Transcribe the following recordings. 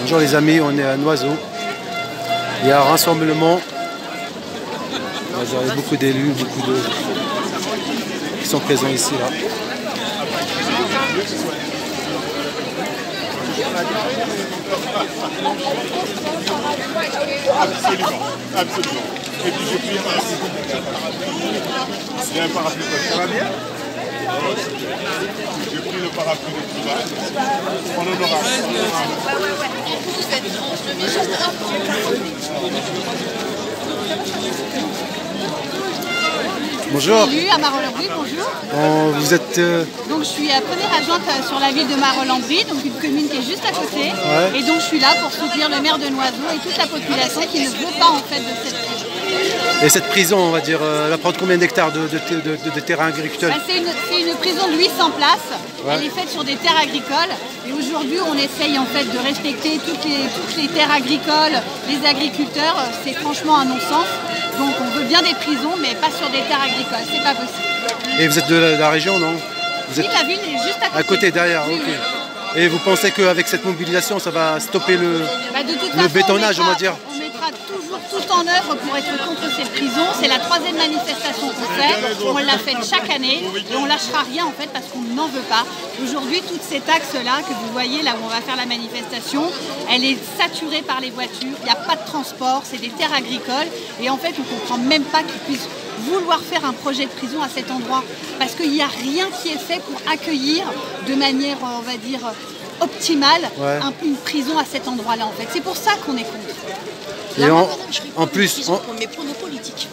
Bonjour les amis, on est à Noiseau. Il y a un rassemblement. Il y a beaucoup d'élus, beaucoup de qui sont présents ici là. Absolument, absolument. Et puis j'ai pris un parapluie. Il y a un parapluie, ça va bien? J'ai pris le parapluie de Tribal. En honorable. Bonjour. Élue à Marolles-en-Brie, bonjour. Vous êtes... Donc je suis première adjointe sur la ville de Marolles-en-Brie, donc une commune qui est juste à côté. Ouais. Et donc je suis là pour soutenir le maire de Noiseau et toute la population qui ne veut pas en fait de cette prison. Et cette prison, on va dire, elle va prendre combien d'hectares de terrain agricole? C'est une prison de 800 places. Ouais. Elle est faite sur des terres agricoles. Et aujourd'hui, on essaye en fait de respecter toutes les terres agricoles, les agriculteurs. C'est franchement un non-sens. Donc on veut bien des prisons, mais pas sur des terres agricoles. C'est pas possible. Et vous êtes de la région, non? Vous Oui, êtes la ville est juste à côté. à côté, derrière, Oui, ok. oui. Et vous pensez qu'avec cette mobilisation, ça va stopper le De toute façon, bétonnage, on va dire? On mettra toujours tout en œuvre pour être contre cette prison. C'est la 3e manifestation qu'on fait. On l'a faite chaque année et on lâchera rien en fait parce qu'on n'en veut pas. Aujourd'hui, toute cet axe-là que vous voyez, là où on va faire la manifestation, elle est saturée par les voitures. Il n'y a pas de transport, c'est des terres agricoles. Et en fait, on ne comprend même pas qu'ils puissent vouloir faire un projet de prison à cet endroit. Parce qu'il n'y a rien qui est fait pour accueillir de manière, on va dire, optimale, une prison à cet endroit-là en fait. C'est pour ça qu'on est contre. Et en plus, Mais pour nos politiques.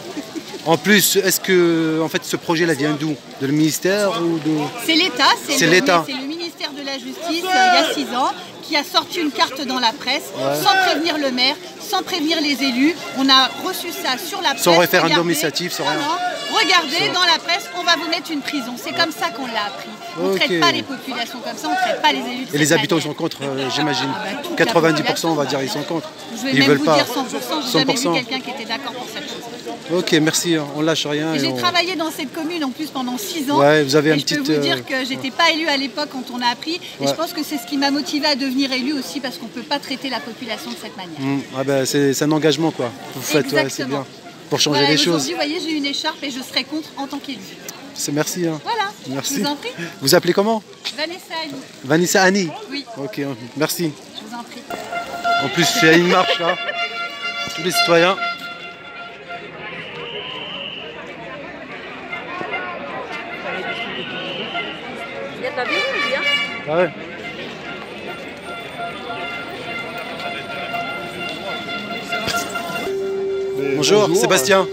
en plus, est-ce que en fait, ce projet-là vient d'où? De le ministère ou de... C'est l'État, C'est l'État. C'est le ministère de la Justice, il y a 6 ans, qui a sorti une carte dans la presse, sans prévenir le maire, sans prévenir les élus. On a reçu ça sur la presse. Sans référendum regardez. initiative, sans rien. Non, regardez dans la presse, on va vous mettre une prison. C'est comme ça qu'on l'a appris. On ne traite pas les populations comme ça, on ne traite pas les élus de Et les cette habitants manière. sont contre, j'imagine. Toute la 90% on va dire, population, ils sont contre. Je vais Ils même veulent vous pas. dire 100%, j'ai jamais vu 100%. quelqu'un qui était d'accord pour cette chose. Ok, merci, on lâche rien. Et et j'ai on- travaillé dans cette commune en plus pendant 6 ans. Ouais, vous avez et un je peux petit, vous dire que j'étais pas élue à l'époque quand on a appris. Et je pense que c'est ce qui m'a motivée à devenir élue aussi parce qu'on ne peut pas traiter la population de cette manière. Ah ben, c'est un engagement quoi. Vous faites, ouais, c'est Exactement. bien. Pour changer Voilà, les choses. aujourd'hui, vous voyez, j'ai une écharpe et je serai contre en tant qu'élue. C'est merci. Hein. Voilà, Merci. je vous en prie. Vous appelez comment? Vanessa Annie. Vanessa Annie. Oui, Ok, merci. je vous en prie. En plus, il y a une marche là. Tous les citoyens. Il y a de la vie, bien. Ah ouais. Bonjour, Sébastien.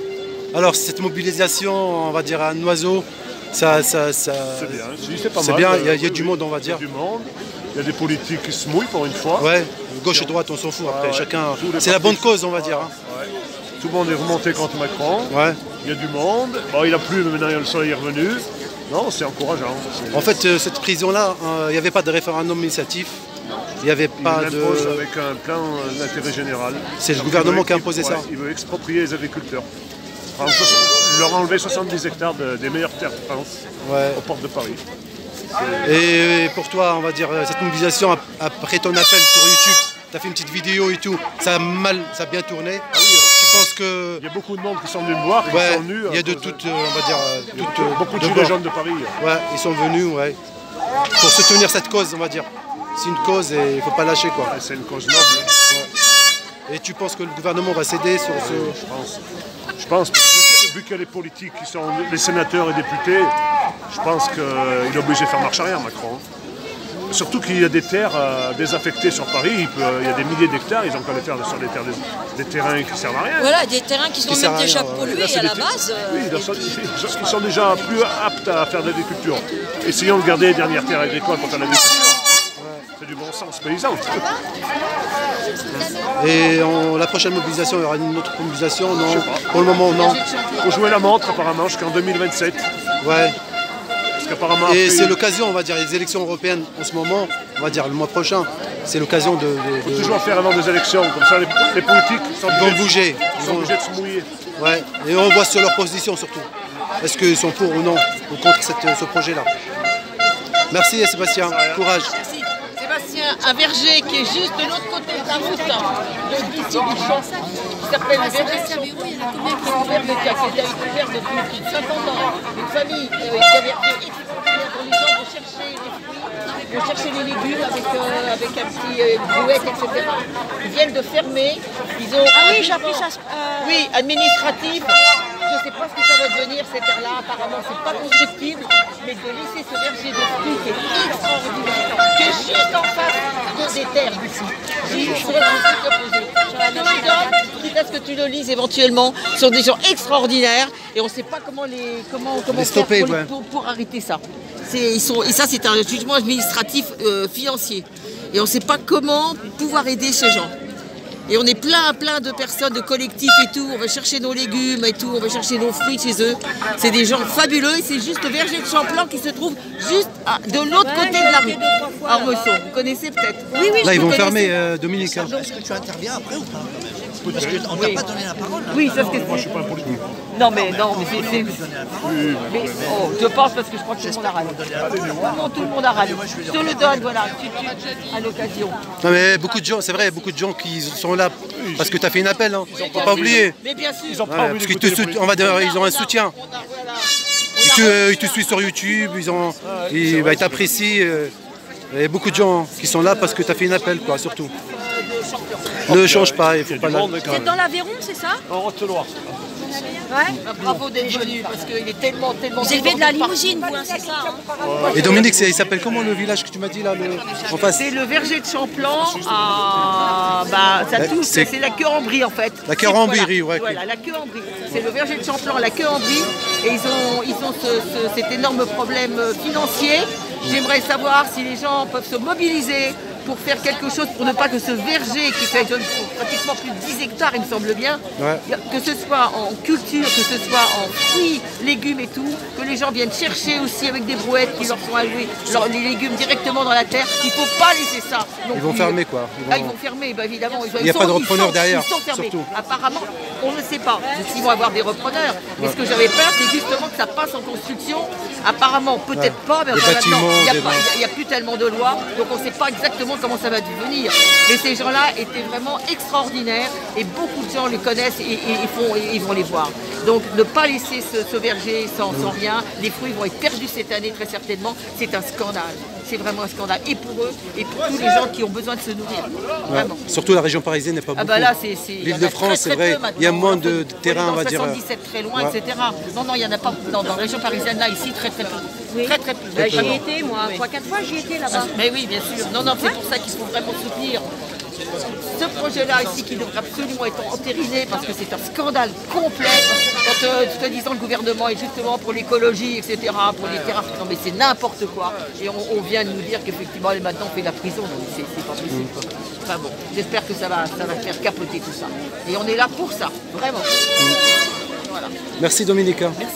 Alors cette mobilisation, on va dire à Noiseau, C'est bien, si, c'est pas c'est mal. bien, il y a du monde on va dire. Il y a du monde, il y a des politiques qui se mouillent pour une fois. Ouais, gauche et droite on s'en fout après, ouais. chacun. Tous les C'est la partis. bonne cause on va dire. Hein. Ouais. Tout le monde est remonté contre Macron. Ouais. Il y a du monde. Bon, il a plu, mais maintenant le soleil est revenu. Non, c'est encourageant. En fait, cette prison-là, il n'y avait pas de référendum initiatif. Il n'y avait pas il de. l'impose avec un plan d'intérêt général. C'est le Donc, gouvernement il veut- qui a imposé ça. Il veut exproprier les agriculteurs. Leur enlever 70 hectares des meilleures terres de France Ouais. aux portes de Paris. Et pour toi, on va dire, cette mobilisation, après ton appel sur YouTube, tu as fait une petite vidéo et tout, ça a bien tourné. Tu penses que. Il y a beaucoup de monde qui sont venus me voir, qui Ouais, sont venus. il y a de toutes, on va dire, toutes, beaucoup de de gilets bord. jaunes de Paris. Ouais, ils sont venus, ouais. Pour soutenir cette cause, on va dire. C'est une cause et il ne faut pas lâcher, quoi. Et c'est une cause noble. Et tu penses que le gouvernement va céder sur ce. Je pense que vu qu'il y a les politiques qui sont les sénateurs et députés, je pense qu'il est obligé de faire marche arrière, Macron. Surtout qu'il y a des terres désaffectées sur Paris, il y a des milliers d'hectares, ils ont qu'à les faire sur des terrains qui servent à rien. Voilà, des terrains qui sont servent à même déjà rien, ouais. pollués Là, c'est à la des- base. Oui, ils sont déjà plus aptes à faire de l'agriculture. Essayons de garder les dernières terres agricoles pour faire de l'agriculture. C'est du bon sens paysan. Et la prochaine mobilisation, il y aura une autre mobilisation, non? Je sais pas. Pour le moment, non. Il faut jouer la montre apparemment jusqu'en 2027. Ouais. Parce qu'apparemment Et après, c'est l'occasion, on va dire, les élections européennes en ce moment, on va dire le mois prochain, c'est l'occasion de il faut toujours faire avant des élections, comme ça les politiques sont Ils vont bouger. Ils sont obligés de se mouiller. Ouais. Et on voit sur leur position surtout. Est-ce qu'ils sont pour ou non, ou contre ce projet-là. Merci Sébastien, courage. Sébastien, à Verger, qui est juste de l'autre côté de la a un foot de ici du champ qui s'appelle le verger de Champlon, qui a été ouvert depuis plus de 50 ans. Une famille qui avait été extraordinaire dont les gens vont chercher les fruits, vont chercher les légumes avec un petit brouette, etc. Ils viennent de fermer. Ils ont oui, j'ai appris ça. oui, administratif. Je ne sais pas ce que ça va devenir cette terre-là. Apparemment, c'est pas constructible, mais de laisser ce verger de fruits qui est extraordinaire, qui est juste en face des terres d'ici. Je pourrais vous proposer. Je te le donne, quitte à ce que tu le lises éventuellement. Ce sont des gens extraordinaires et on ne sait pas comment faire stopper, pour arrêter ça. Et ça, c'est un jugement administratif financier. Et on ne sait pas comment pouvoir aider ces gens. Et on est plein de personnes, de collectifs et tout. On va chercher nos légumes et tout. On va chercher nos fruits chez eux. C'est des gens fabuleux. Et c'est juste le verger de Champlon qui se trouve juste de l'autre côté de la rue. À Ormesson. Vous connaissez peut-être? Oui, oui. Là, ils vont fermer, Dominique. Est-ce que tu interviens après ou pas? Parce qu'on t'a pas donné la parole. Là. Oui, ça c'est. Moi, je suis pas un politique. Non, mais c'est. Mais je pense parce que je crois que tout le monde a râlé. Non, tout le monde a râlé. Je te le donne, voilà, à l'occasion. Non mais beaucoup de gens, c'est vrai, beaucoup de gens qui sont là parce que tu as fait un appel, hein. Faut pas oublier. Mais bien sûr. Ils ont pas Ouais, envie parce d'écouter les qu'ils on va dire, ils ont un soutien. Ils te suivent sur YouTube, ils t'apprécient. Il y a beaucoup de gens qui sont là parce que tu as fait un appel, quoi, surtout. Ne change pas, il faut pas la... C'est dans l'Aveyron, c'est ça? En Haute-Loire. Ouais. Bravo d'être venu parce qu'il est tellement. Vous élevez de la limousine, vous, hein, c'est ça hein? Et Dominique, il s'appelle comment le village que tu m'as dit là en face? C'est le verger de Champlon. Ça touche, c'est la queue en brie en fait. La queue en brie, ouais. Voilà, la queue en brie. C'est le verger de Champlon, la queue en brie. Et ils ont cet énorme problème financier. J'aimerais savoir si les gens peuvent se mobiliser pour faire quelque chose pour ne pas que ce verger qui fait pratiquement plus de 10 hectares, il me semble bien, que ce soit en culture, que ce soit en fruits, légumes et tout, que les gens viennent chercher aussi avec des brouettes qui leur sont allouées, les légumes directement dans la terre. Il ne faut pas laisser ça. Ils vont fermer quoi. Ils vont fermer, bah, évidemment. Il n'y a pas de repreneur derrière, Ils sont fermés. surtout. Apparemment, on ne sait pas s'ils vont avoir des repreneurs. Mais ce que j'avais peur, c'est justement que ça passe en construction. Apparemment, peut-être pas, mais enfin, maintenant, il n'y a plus tellement de lois, donc on ne sait pas exactement comment ça va devenir. Mais ces gens-là étaient vraiment extraordinaires et beaucoup de gens les connaissent et ils vont les voir. Donc ne pas laisser ce verger sans rien. Les fruits vont être perdus cette année très certainement. C'est un scandale. C'est vraiment un scandale. Et pour eux, et pour tous les gens qui ont besoin de se nourrir. Vraiment. Surtout la région parisienne n'est pas beaucoup. Là, L'Île-de-France, c'est vrai, il y a moins de terrain, on va dire. 77 très loin, etc. Non, il n'y en a pas dans la région parisienne, là, ici, très peu. Oui. Très peu. J'y étais, moi, 3-4 fois, j'y étais là-bas. Mais oui, bien sûr. Non, c'est pour ça qu'il faut vraiment soutenir ce projet-là ici qui devrait absolument être entériné parce que c'est un scandale complet. Quand, soi-disant, le gouvernement est justement pour l'écologie, etc., pour les terrains. Non, mais c'est n'importe quoi. Et on vient de nous dire qu'effectivement, maintenant, on fait la prison. Donc c'est pas possible. Enfin bon, j'espère que ça va faire capoter tout ça. Et on est là pour ça, vraiment. Voilà. Merci Dominique. Merci.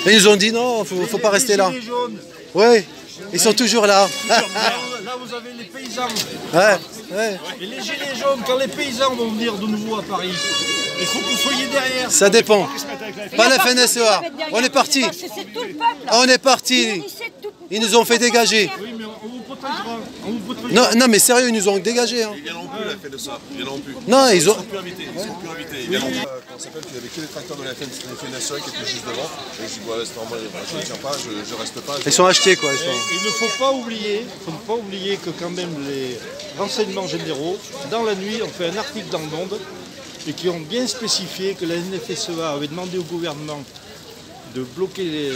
Et ils nous ont dit non, faut pas rester là. Oui, ils sont toujours là. Là, vous avez les paysans. Ouais. Et les gilets jaunes, quand les paysans vont venir de nouveau à Paris, il faut que vous soyez derrière. Ça dépend. Pas la FNSEA. On est parti. On est parti. Ils nous ont fait dégager. Oui, mais on vous protégera. Non, mais sérieux, ils nous ont dégagé. Hein. Ils viendront plus la FNSEA. Ils viendront plus. Non, ils ont. Ils sont plus invités. Ils sont plus invités. Ils viendront plus. Quand ça s'appelle, il n'y avait que les tracteurs de la FNSEA qui étaient juste devant. Et je dis, ouais, c'est normal, je ne tiens pas, je reste pas. Ils sont achetés quoi. Il ne faut pas oublier que quand même les renseignements généraux, dans la nuit, ont fait un article dans le Monde et qui ont bien spécifié que la FNSEA avait demandé au gouvernement de bloquer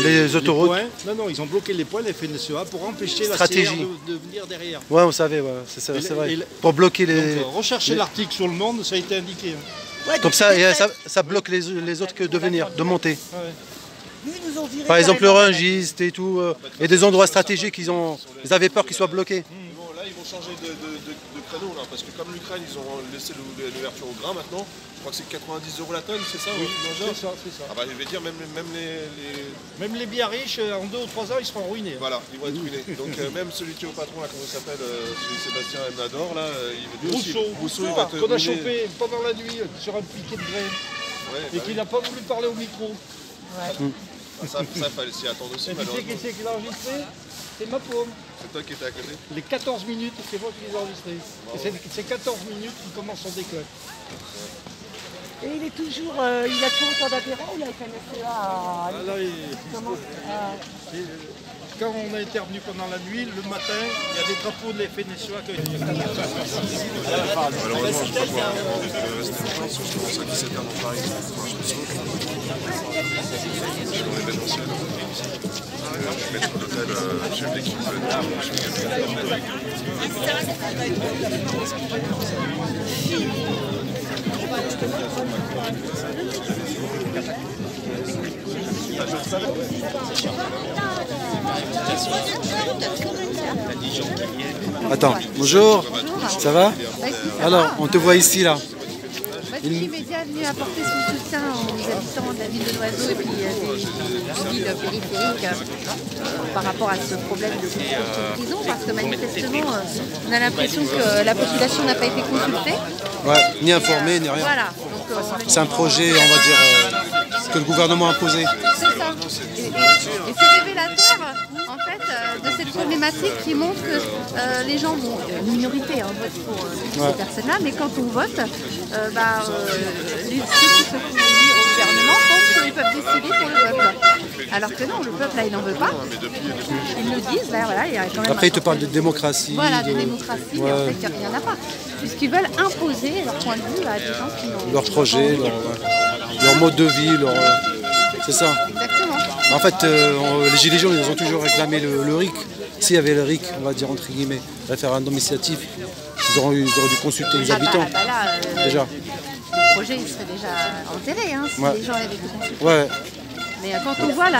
les autoroutes. Les points. Non, ils ont bloqué les points, la FNSEA, pour empêcher la CR de venir derrière. Ouais, on savait, c'est vrai. Pour bloquer les... Donc, recherchez l'article sur le Monde, ça a été indiqué. Ouais, comme ça bloque les autres que de venir, de monter. Ouais. Par exemple, le Rungiste et tout, et des endroits stratégiques, ils avaient peur qu'ils soient bloqués. Là, ils vont changer de créneau là, parce que comme l'Ukraine, ils ont laissé l'ouverture au grain maintenant, je crois que c'est 90 € la tonne, c'est ça? Oui, c'est ça. Ah bah je vais dire, même les bien riches, en 2 ou 3 ans, ils seront ruinés. Voilà, ils vont être ruinés. Donc même celui qui est au patron, là, comment il s'appelle, celui Sébastien Nador, là, Rousseau, il va te qu'on a chopé pendant la nuit sur un piquet de grain. Ouais, et qu'il n'a pas voulu parler au micro. Ouais. Ça, fallait s'y attendre aussi, malheureusement. Et tu sais qui l'a enregistré? C'est ma paume. C'est toi qui étais à côté? Les 14 minutes, c'est moi qui les ai enregistrés. Et c'est 14 minutes qui commencent son déclin. Et il est toujours, il a toujours autant d'adhérents ou il a fait quand on a été revenu pendant la nuit, le matin, il y a des drapeaux de la FNSEA qui ont été malheureusement, je ne peux pas rester longtemps, parce que je commence à 17h dans Paris. Je suis dans l'événementiel. Je suis maître d'hôtel, chef d'équipe. Attends, bonjour, ça va? Alors, on te voit ici là. L'immédiat est venu apporter son soutien aux habitants de la ville de Noiseau et puis des villes périphériques par rapport à ce problème de prison, parce que manifestement, on a l'impression que la population n'a pas été consultée. Ouais, ni informée, ni rien. Voilà. C'est un projet, on va dire, que le gouvernement a imposé. C'est ça. Et c'est révélateur, en fait, de cette problématique qui montre que les gens vont, une minorité, votent pour ces personnes-là, mais quand on vote, ceux qui se font élire au gouvernement pensent qu'ils peuvent décider pour le peuple. Alors que non, le peuple, là, il n'en veut pas. Ils le disent, là, voilà, il y a quand même... Après, ils te parlent de démocratie. Voilà, de démocratie, mais en fait, il n'y en a pas. Puisqu'ils veulent imposer leur point de vue à des gens qui n'ont... Leur projet, leur mode de vie, c'est ça. Exactement. En fait, les Gilets jaunes, ils ont toujours réclamé le RIC. S'il y avait le RIC, on va dire entre guillemets, référendum initiatif, ils auraient dû consulter les habitants. Déjà. Le projet, il serait déjà enterré, si les gens avaient pu consulter. Ouais. Mais quand on voit,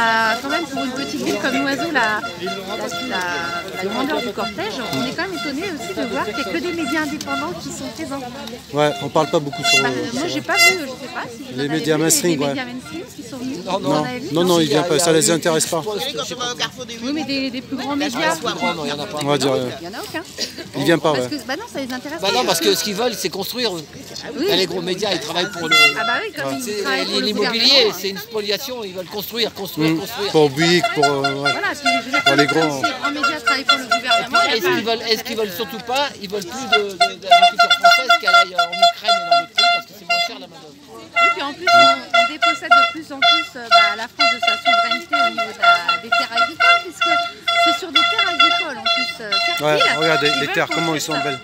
quand même, pour une petite ville comme Noiseau, la grandeur du cortège, on est quand même étonné aussi de voir qu'il n'y a que des médias indépendants qui sont présents. Ouais, on parle pas beaucoup sur... moi, j'ai pas vu, je sais pas si... Les médias mainstream, les médias mainstream qui sont venus. Non, ils viennent pas, ça les intéresse pas. Oui, mais des plus grands médias... On va dire... Il n'y en a aucun. Ils viennent pas, ouais. Bah non, ça les intéresse pas. Bah non, parce que ce qu'ils veulent, c'est construire. Les gros médias, ils travaillent pour le... Ah bah oui, comme ils travaillent pour le l'immobilier, c'est une spoliation, ils veulent construire. Pour Bouygues, pour les grands. En médias travaillent pour le gouvernement. Est-ce qu'ils veulent surtout pas, ils veulent plus d'agriculture française qu'elle aille en Ukraine et dans d'autres pays parce que c'est moins cher la main-d'œuvre. Et puis en plus, on dépossède de plus en plus la France de sa souveraineté au niveau des terres agricoles, puisque c'est sur des terres agricoles en plus fertiles. Ouais, regardez les terres, comment ils sont belles.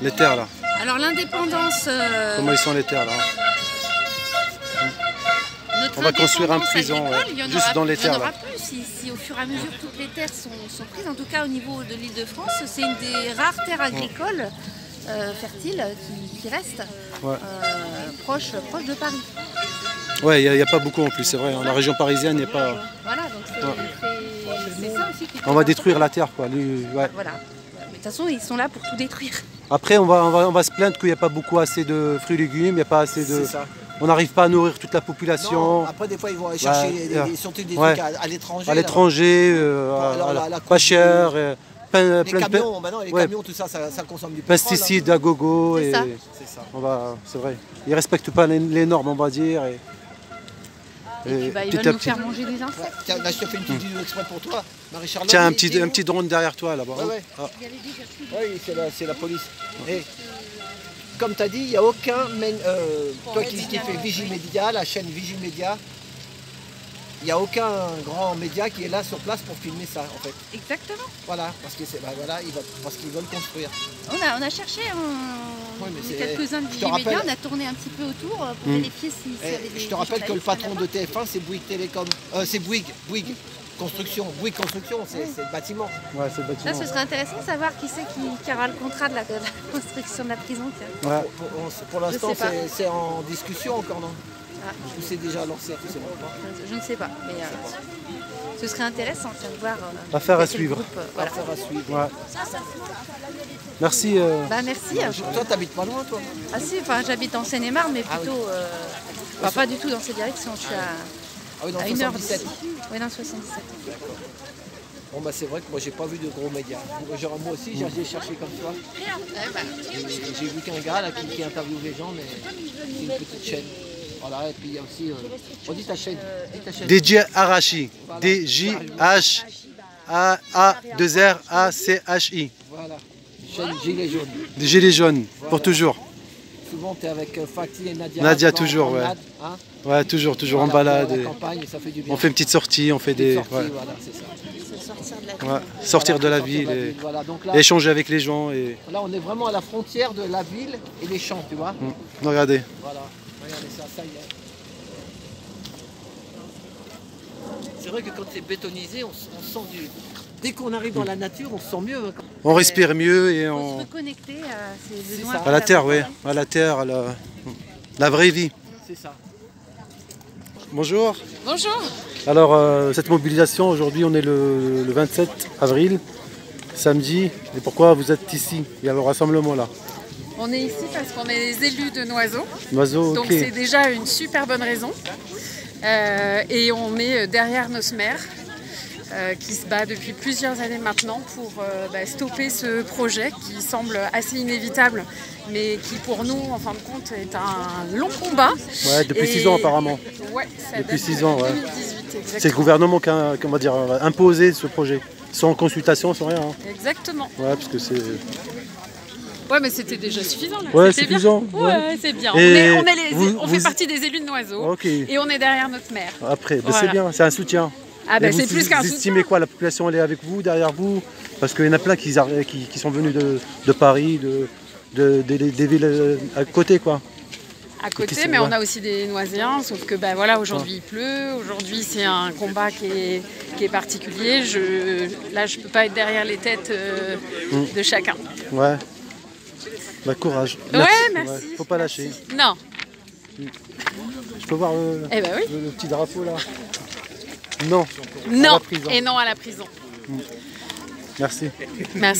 Les terres là. Alors l'indépendance... Comment ils sont les terres là. On va construire un prison juste dans les terres. Il n'y en aura plus si au fur et à mesure toutes les terres sont prises. En tout cas au niveau de l'Île-de-France, c'est une des rares terres agricoles fertiles qui restent proche de Paris. Ouais, il n'y a pas beaucoup en plus, c'est vrai. La région parisienne n'est pas... Voilà, donc c'est ça aussi qui... On va détruire la terre, quoi. Voilà. Mais de toute façon, ils sont là pour tout détruire. Après, on va se plaindre qu'il n'y a pas beaucoup assez de fruits et légumes, il n'y a pas assez de... On n'arrive pas à nourrir toute la population. Non, après, des fois, ils vont aller chercher surtout des trucs à l'étranger. À l'étranger, pas cher. Les camions, tout ça, ça consomme du pétrole. Pesticides à gogo. C'est ça. C'est vrai. Ils ne respectent pas les normes, on va dire. Et puis, ils veulent nous faire manger des insectes. Tiens, là, je te fais une petite vidéo exprès pour toi. Marie-Charlotte. Tiens, un petit drone derrière toi, là-bas. Oui, c'est la police. Et, comme tu as dit, il n'y a aucun... toi qui fais Vigimédia, la chaîne Vigimédia, il n'y a aucun grand média qui est là sur place pour filmer ça, en fait. Exactement. Voilà, parce qu'ils veulent construire. On a cherché quelques-uns de Vigimédia, on a tourné un petit peu autour pour vérifier s'il y avait des... Je te rappelle que le patron de TF1, c'est Bouygues Télécom. C'est Bouygues Construction. Bouygues Construction, c'est le bâtiment. Ouais, c'est le bâtiment. Là, ce serait intéressant de savoir qui c'est qui aura le contrat de la construction de la prison. Ouais. Pour l'instant, c'est en discussion encore, non? Ou c'est déjà lancé? Je ne sais pas. Mais ce serait intéressant de voir. Affaire à quel suivre. groupe, voilà. Ouais. Merci. Bah merci. Toi, t'habites pas loin, toi? Ah si, enfin j'habite en Seine-et-Marne, mais plutôt, pas du tout dans ces directions. Je suis oui, dans à 1h 77. Oui, dans 77. Bon bah c'est vrai que moi j'ai pas vu de gros médias. Moi aussi j'ai cherché comme toi. J'ai vu qu'un gars là qui interviewe les gens, mais c'est une petite chaîne. Voilà, et puis il y a aussi. On dit ta chaîne. DJ Arachi. DJ-H-A-2-R-A-C-H-I. Voilà. Chaîne Gilets jaunes. Des gilets jaunes, voilà. pour toujours. Souvent tu es avec Fatih et Nadia. Nadia toujours, ouais. Hein, ouais, toujours voilà, en balade. la campagne, ça fait du bien. On fait une petite sortie, on fait des. Sortie, ouais. voilà, c'est ça. Sortir de la sortir ville de la et ville, voilà. Donc là, échanger avec les gens. Et... Là on est vraiment à la frontière de la ville et les champs, tu vois. Regardez. Voilà, regardez ça, ça y est. C'est vrai que quand c'est bétonisé, on sent du... Dès qu'on arrive dans la nature, on se sent mieux. Hein. On respire mieux et On on... se reconnecter à ses besoins. À la terre, oui. À la terre, à la vraie vie. C'est ça. Bonjour. Bonjour. Alors, cette mobilisation, aujourd'hui, on est le 27 avril, samedi. Et pourquoi vous êtes ici? Il y a le rassemblement là. On est ici parce qu'on est les élus de Noiseau. Noiseau, donc ok. c'est déjà une super bonne raison. Et on est derrière Nosmer, qui se bat depuis plusieurs années maintenant pour stopper ce projet qui semble assez inévitable, mais qui pour nous, en fin de compte, est un long combat. Ouais, depuis 6 ans apparemment. Ouais, ça depuis date 6 ans, ouais. 2018, exactement. C'est le gouvernement qui a imposé ce projet, sans consultation, sans rien. Hein. Exactement. Ouais, parce que c'est... Ouais, mais c'était déjà suffisant. Là. Ouais, c'était suffisant. Bien. Ouais, c'est bien. Et On fait partie des élus de Noiseau. Okay. Et on est derrière notre maire. Après, voilà. C'est bien, c'est un soutien. Ah ben c'est plus qu'un soutien. Vous estimez quoi? La population elle est avec vous, derrière vous? Parce qu'il y en a plein qui sont venus de Paris, des villes à côté, quoi. À côté, mais on a aussi des Noisiens, sauf que voilà, aujourd'hui il pleut, aujourd'hui c'est un combat qui est particulier. Là, je ne peux pas être derrière les têtes de chacun. Ouais. Bah, courage. Merci. Ouais, merci. Ouais, faut pas lâcher. Non. Je peux voir le petit drapeau là? Non. Non. Et non à la prison. Merci. Merci.